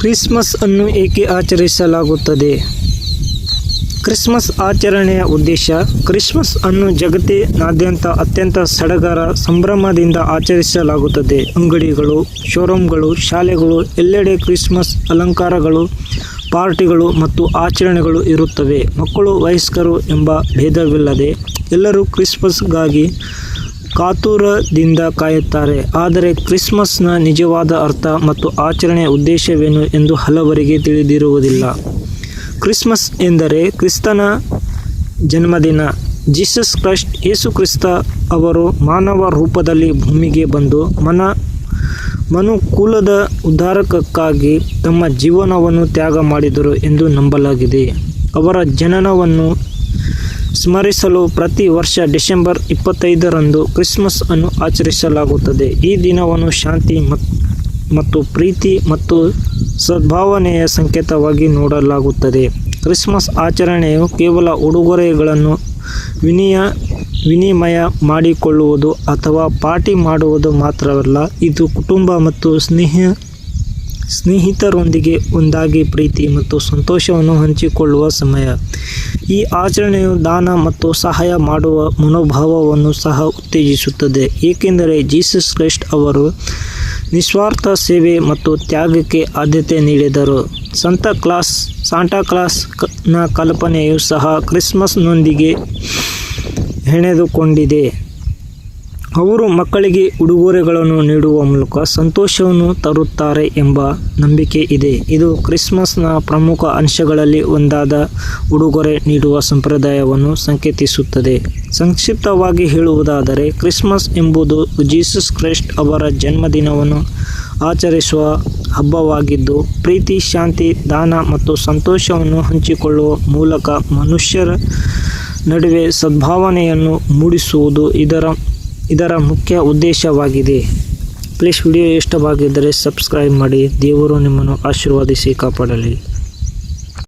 Christmas ಅನ್ನು ಏಕೆ ಆಚರಿಸಲಾಗುತ್ತದೆ? ಕ್ರಿಸ್ಮಸ್ ಆಚರಣೆಯ ಉದ್ದೇಶ. ಕ್ರಿಸ್ಮಸ್ ಅನ್ನು ಜಗತ್ತಿನಾದ್ಯಂತ ಅತ್ಯಂತ ಸಡಗರ ಸಂಭ್ರಮದಿಂದ ಆಚರಿಸಲಾಗುತ್ತದೆ. ಅಂಗಡಿಗಳು, ಶೋರೂಮ್ಗಳು, ಶಾಲೆಗಳು ಎಲ್ಲೆಡೆ ಕ್ರಿಸ್ಮಸ್ ಅಲಂಕಾರಗಳು, ಪಾರ್ಟಿಗಳು ಮತ್ತು ಆಚರಣೆಗಳು ಇರುತ್ತವೆ. ಮಕ್ಕಳು, ವಯಸ್ಕರು ಎಂಬ ಭೇದವಿಲ್ಲದೆ ಎಲ್ಲರೂ ಕ್ರಿಸ್ಮಸ್ಗಾಗಿ ಕಾತುರದಿಂದ ಕಾಯುತ್ತಾರೆ. ಆದರೆ ಕ್ರಿಸ್ಮಸ್ನ ನಿಜವಾದ ಅರ್ಥ ಮತ್ತು ಆಚರಣೆಯ ಉದ್ದೇಶವೇನು ಎಂದು ಹಲವರಿಗೆ ತಿಳಿದಿರುವುದಿಲ್ಲ. ಕ್ರಿಸ್ಮಸ್ ಎಂದರೆ ಕ್ರಿಸ್ತನ ಜನ್ಮದಿನ. ಜೀಸಸ್ ಕ್ರೈಸ್ಟ್, ಯೇಸು ಕ್ರಿಸ್ತ ಅವರು ಮಾನವ ರೂಪದಲ್ಲಿ ಭೂಮಿಗೆ ಬಂದು ಮನುಕುಲದ ಉದ್ಧಾರಕ್ಕಾಗಿ ತಮ್ಮ ಜೀವನವನ್ನು ತ್ಯಾಗ ಮಾಡಿದರು ಎಂದು ನಂಬಲಾಗಿದೆ. ಅವರ ಜನನವನ್ನು ಸ್ಮರಿಸಲು ಪ್ರತಿ ವರ್ಷ ಡಿಸೆಂಬರ್ 25ರಂದು ಕ್ರಿಸ್ಮಸ್ ಅನ್ನು ಆಚರಿಸಲಾಗುತ್ತದೆ. ಈ ದಿನವನ್ನು ಶಾಂತಿ ಮತ್ತು ಪ್ರೀತಿ ಮತ್ತು ಸದ್ಭಾವನೆಯ ಸಂಕೇತವಾಗಿ ನೋಡಲಾಗುತ್ತದೆ. ಕ್ರಿಸ್ಮಸ್ ಆಚರಣೆಯು ಕೇವಲ ಉಡುಗೊರೆಗಳನ್ನು ವಿನಿಮಯ ಮಾಡಿಕೊಳ್ಳುವುದು ಅಥವಾ ಪಾರ್ಟಿ ಮಾಡುವುದು ಮಾತ್ರವಲ್ಲ, ಇದು ಕುಟುಂಬ ಮತ್ತು ಸ್ನೇಹಿತರೊಂದಿಗೆ ಒಂದಾಗಿ ಪ್ರೀತಿ ಮತ್ತು ಸಂತೋಷವನ್ನು ಹಂಚಿಕೊಳ್ಳುವ ಸಮಯ. ಈ ಆಚರಣೆಯು ದಾನ ಮತ್ತು ಸಹಾಯ ಮಾಡುವ ಮನೋಭಾವವನ್ನು ಸಹ ಉತ್ತೇಜಿಸುತ್ತದೆ, ಏಕೆಂದರೆ ಜೀಸಸ್ ಕ್ರೈಸ್ಟ್ ಅವರು ನಿಸ್ವಾರ್ಥ ಸೇವೆ ಮತ್ತು ತ್ಯಾಗಕ್ಕೆ ಆದ್ಯತೆ ನೀಡಿದರು. ಸಾಂಟಾ ಕ್ಲಾಸ್ನ ಕಲ್ಪನೆಯು ಸಹ ಕ್ರಿಸ್ಮಸ್ನೊಂದಿಗೆ ಹೆಣೆದುಕೊಂಡಿದೆ. ಅವರು ಮಕ್ಕಳಿಗೆ ಉಡುಗೊರೆಗಳನ್ನು ನೀಡುವ ಮೂಲಕ ಸಂತೋಷವನ್ನು ತರುತ್ತಾರೆ ಎಂಬ ನಂಬಿಕೆ ಇದೆ. ಇದು ಕ್ರಿಸ್ಮಸ್ನ ಪ್ರಮುಖ ಅಂಶಗಳಲ್ಲಿ ಒಂದಾದ ಉಡುಗೊರೆ ನೀಡುವ ಸಂಪ್ರದಾಯವನ್ನು ಸಂಕೇತಿಸುತ್ತದೆ. ಸಂಕ್ಷಿಪ್ತವಾಗಿ ಹೇಳುವುದಾದರೆ, ಕ್ರಿಸ್ಮಸ್ ಎಂಬುದು ಜೀಸಸ್ ಕ್ರೈಸ್ಟ್ ಅವರ ಜನ್ಮದಿನವನ್ನು ಆಚರಿಸುವ ಹಬ್ಬವಾಗಿದ್ದು, ಪ್ರೀತಿ, ಶಾಂತಿ, ದಾನ ಮತ್ತು ಸಂತೋಷವನ್ನು ಹಂಚಿಕೊಳ್ಳುವ ಮೂಲಕ ಮನುಷ್ಯರ ನಡುವೆ ಸದ್ಭಾವನೆಯನ್ನು ಮೂಡಿಸುವುದು ಇದರ ಮುಖ್ಯ ಉದ್ದೇಶವಾಗಿದೆ. ಪ್ಲೀಸ್ ವಿಡಿಯೋ ಇಷ್ಟವಾಗಿದ್ದರೆ ಸಬ್ಸ್ಕ್ರೈಬ್ ಮಾಡಿ. ದೇವರು ನಿಮ್ಮನ್ನು ಆಶೀರ್ವದಿಸಿ ಕಾಪಾಡಲಿ.